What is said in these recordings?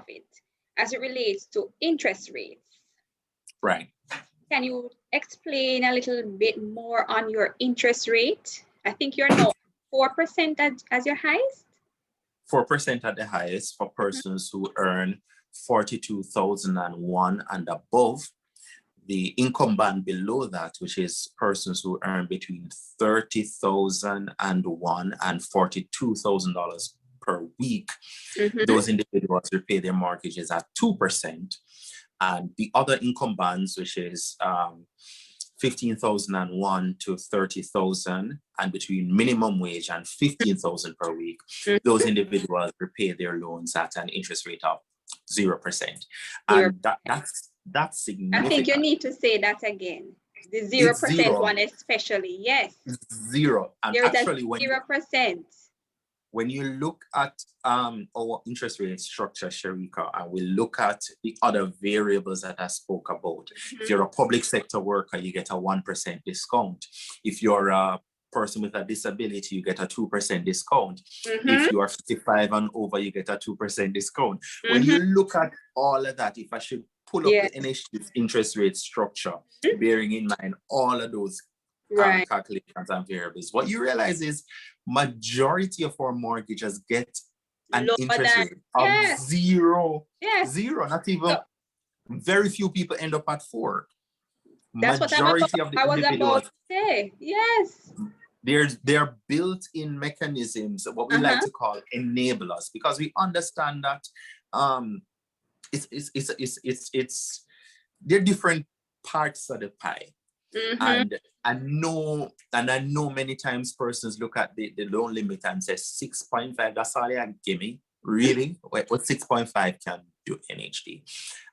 of it as it relates to interest rates. Right. Can you explain a little bit more on your interest rate? I think you're now 4% as your highest? 4% at the highest for persons who earn 42,001 and above. The income band below that, which is persons who earn between $30,001 and $42,000 per week, those individuals will pay their mortgages at 2%. And the other income bands, which is 15,001 to 30,000, and between minimum wage and 15,000 per week, those individuals repay their loans at an interest rate of 0%. And that's significant. I think you need to say that again. The 0% one especially, yes. Zero. And there is actually, 0%. When you look at our interest rate structure, Sharika, and we look at the other variables that I spoke about, if you're a public sector worker, you get a 1% discount. If you're a person with a disability, you get a 2% discount. If you are 55 and over, you get a 2% discount. When you look at all of that, if I should pull up the NHT's interest rate structure, bearing in mind all of those calculations and variables, what you realize is majority of our mortgages get an interest rate of zero. Zero, not even, very few people end up at 4. That's majority of the individuals, to say. Yes. They're built-in mechanisms, what we like to call enablers, because we understand that they're different parts of the pie. And I know many times persons look at the loan limit and say 6.5, that's all they give me. Really? What 6.5 can do NHT?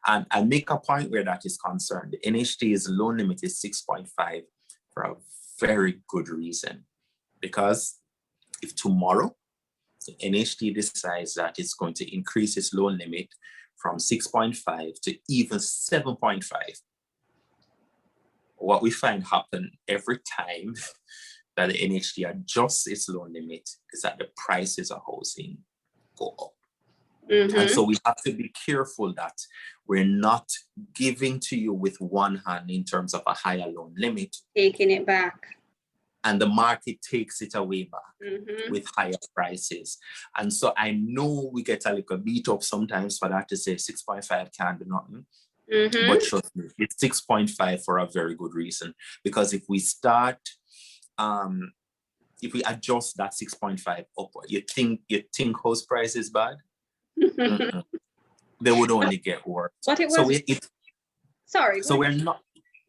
And I make a point where that is concerned. The NHT's loan limit is 6.5 for a very good reason. Because if tomorrow the NHT decides that it's going to increase its loan limit from 6.5 to even 7.5, what we find happen every time that the NHT adjusts its loan limit is that the prices of housing go up. And so we have to be careful that we're not giving to you with one hand in terms of a higher loan limit. Taking it back. And the market takes it away back with higher prices. And so I know we get a little beat up sometimes for that to say 6.5 can't do nothing. But trust me, it's 6.5 for a very good reason. Because if we start, if we adjust that 6.5 upward, you think house price is bad? They would only get worse. But it was,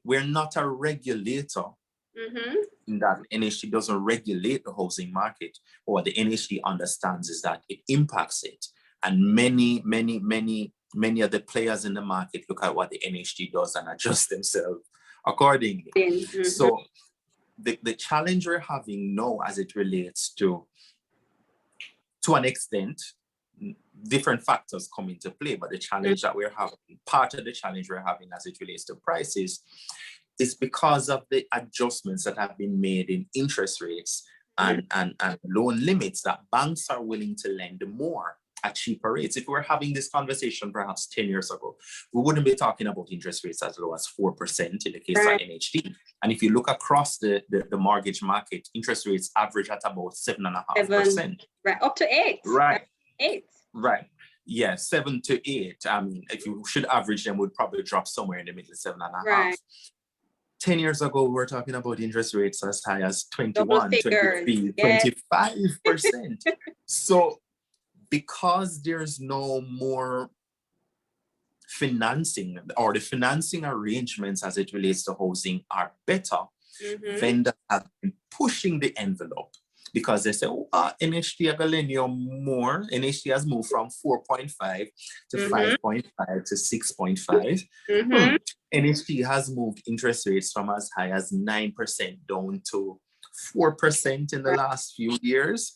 we're not a regulator. In that NHT doesn't regulate the housing market. What the NHT understands is that it impacts it. And many of the players in the market look at what the NHT does and adjust themselves accordingly. So the challenge we're having now as it relates to an extent, different factors come into play, but the challenge that we're having, part of the challenge we're having as it relates to prices, is because of the adjustments that have been made in interest rates and loan limits, that banks are willing to lend more at cheaper rates. If we were having this conversation perhaps 10 years ago, we wouldn't be talking about interest rates as low as 4% in the case of NHT. And if you look across the mortgage market, interest rates average at about 7.5%. Right, up to 8. Right. 8. Right. Yeah, 7 to 8. I mean, if you should average them, would probably drop somewhere in the middle, 7.5. Right. 10 years ago, we were talking about interest rates as high as 21, 23, 25%. So because there's no more financing, or the financing arrangements as it relates to housing are better, vendors have been pushing the envelope because they say, NHT are going to lend you more. NHT has moved from 4.5 to 5.5 to 6.5. NHT has moved interest rates from as high as 9% down to 4% in the last few years.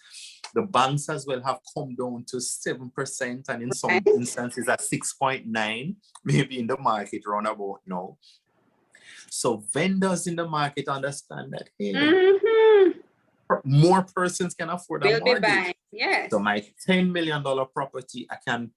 The banks as well have come down to 7% and in some instances at 6.9, maybe in the market roundabout now. So vendors in the market understand that, hey, more persons can afford a mortgage. Yes. So my $10 million property, I can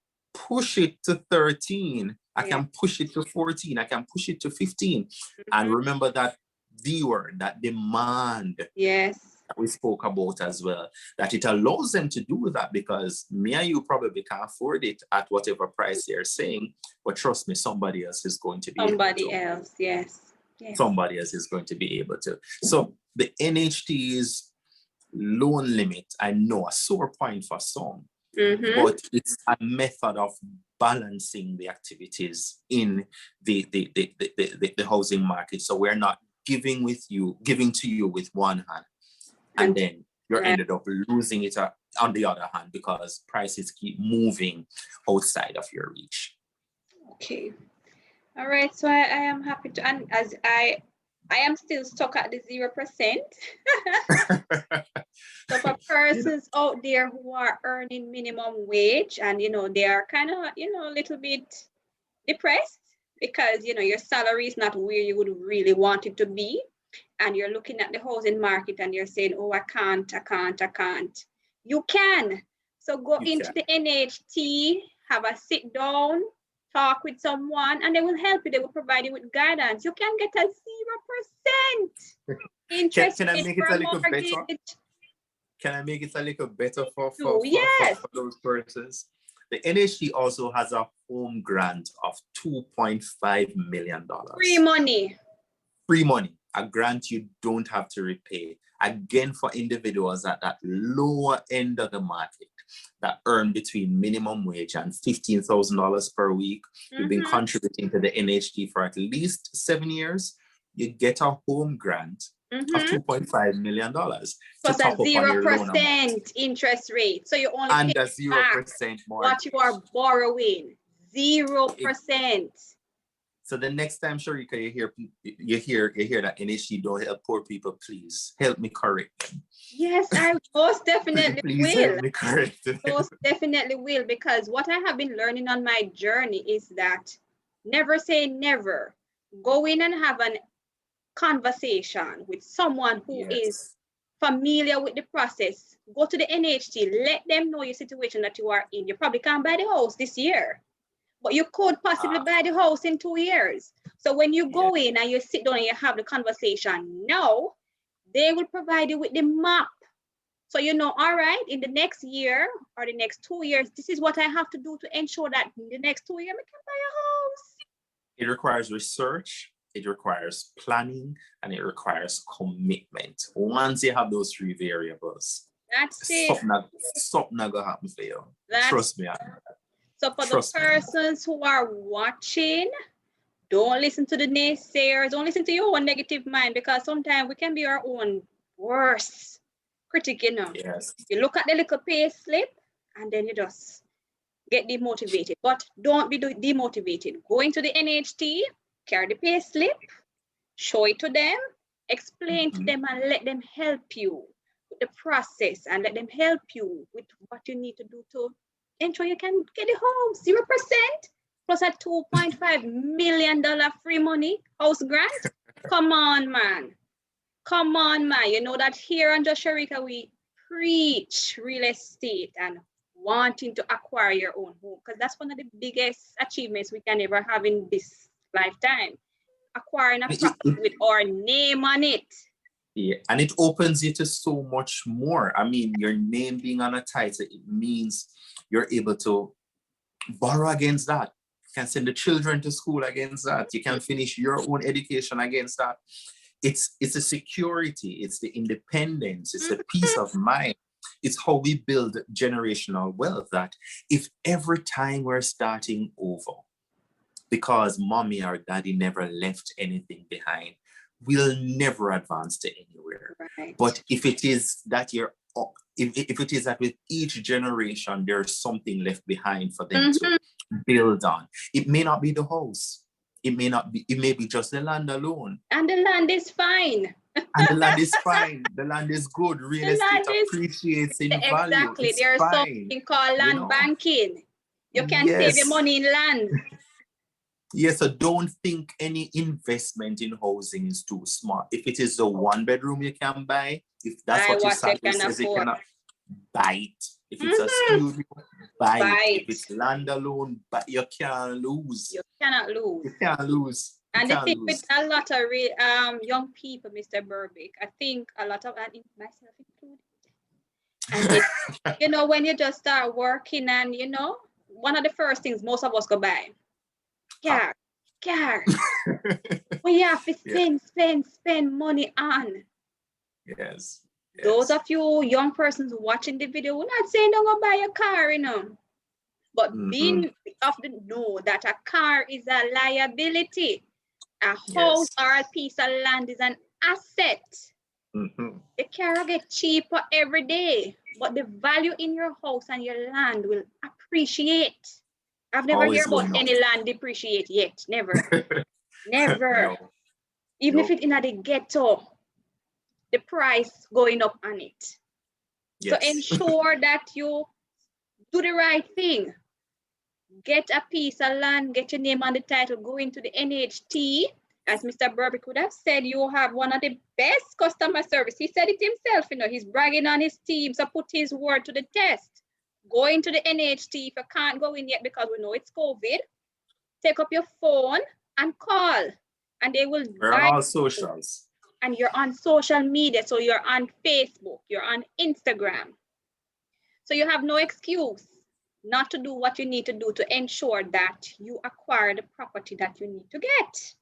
push it to 13. I can push it to 14. I can push it to 15. And remember that D word, that demand. Yes. That we spoke about as well, that it allows them to do that, because me and you probably can't afford it at whatever price they're saying, but trust me, somebody else is going to be able to. Yes. Somebody else is going to be able to. So the NHT's loan limit, I know, a sore point for some, but it's a method of balancing the activities in the housing market. So we're not giving to you with one hand, and then you're ended up losing it on the other hand, because prices keep moving outside of your reach. Okay. All right. So I am happy to, and as I am still stuck at the 0%. So for persons out there who are earning minimum wage, and they are kind of a little bit depressed because your salary is not where you would really want it to be, and you're looking at the housing market and you're saying, oh, I can't. You can. So go into the NHT, have a sit down, talk with someone, and they will help you. They will provide you with guidance. You can get a 0% interest. Can I make it a little better? Can I make it a little better for those persons? The NHT also has a home grant of $2.5 million. Free money. Free money. A grant you don't have to repay. Again, for individuals at that lower end of the market that earn between minimum wage and $15,000 per week. You've been contributing to the NHT for at least 7 years. You get a home grant of $2.5 million. Plus a 0% interest rate. So you only and pay a 0% more. What you are borrowing. 0%. So the next time, Sharika, you hear that NHT don't help poor people, please help me correct them. Yes, I most definitely please will. Help me correct them. Most definitely will, because what I have been learning on my journey is that never say never. Go in and have a conversation with someone who is familiar with the process. Go to the NHT, let them know your situation that you are in. You probably can't buy the house this year, but you could possibly buy the house in 2 years. So when you go in and you sit down and you have the conversation, now they will provide you with the map. So all right, in the next year or the next 2 years, this is what I have to do to ensure that in the next 2 years I can buy a house. It requires research, it requires planning, and it requires commitment. Once you have those three variables, that's it. Something not gonna happen for you. Trust me. So for the persons who are watching, don't listen to the naysayers. Don't listen to your own negative mind, because sometimes we can be our own worst critic, Yes. You look at the little pay slip and then you just get demotivated. But don't be demotivated. Go into the NHT, carry the pay slip, show it to them, explain to them, and let them help you with the process, and let them help you with what you need to do to ensure you can get a home. 0% plus a $2.5 million free money house grant. Come on, man. You know that here on Just Sharika, we preach real estate and wanting to acquire your own home, because that's one of the biggest achievements we can ever have in this lifetime. Acquiring a property with our name on it. Yeah, and it opens you to so much more. I mean, your name being on a title, it means you're able to borrow against that. You can send the children to school against that. You can finish your own education against that. It's a security, it's the independence, it's the peace of mind. It's how we build generational wealth, that if every time we're starting over, because mommy or daddy never left anything behind, we'll never advance to anywhere. Right. But if it is that if it is that with each generation there's something left behind for them to build on, it may not be the house, it may be just the land alone. And the land is fine. And the land is fine. The land is good. Real estate appreciates in value. Exactly. There's something called land banking. You can save your money in land. Yes, so don't think any investment in housing is too small. If it is the 1 bedroom you can buy, if that's what your salary says you cannot buy it. If it's a studio, buy Buy it. it. If it's land alone, but you can't lose. You cannot lose. You can't lose. You And the can't thing lose. with a lot of young people, Mr. Berbick, I think a lot of, and myself included, and it, you know, when you just start working and, you know, one of the first things most of us go buy, car. We have to spend money on. Yes. Those of you young persons watching the video, we're not saying don't go buy a car, you know, but being of the know that a car is a liability, a house or a piece of land is an asset. The car get cheaper every day, but the value in your house and your land will appreciate. I've never heard about any land depreciate yet. Never. Never. No. Even if it's in the ghetto, the price going up on it. So ensure that you do the right thing. Get a piece of land, get your name on the title, go into the NHT. As Mr. Berbick would have said, you have one of the best customer service. He said it himself, you know, he's bragging on his team, so put his word to the test. Go into the NHT if you can't go in yet because we know it's COVID. Take up your phone and call, and they will We're on all socials. And you're on social media, so you're on Facebook, you're on Instagram. So you have no excuse not to do what you need to do to ensure that you acquire the property that you need to get.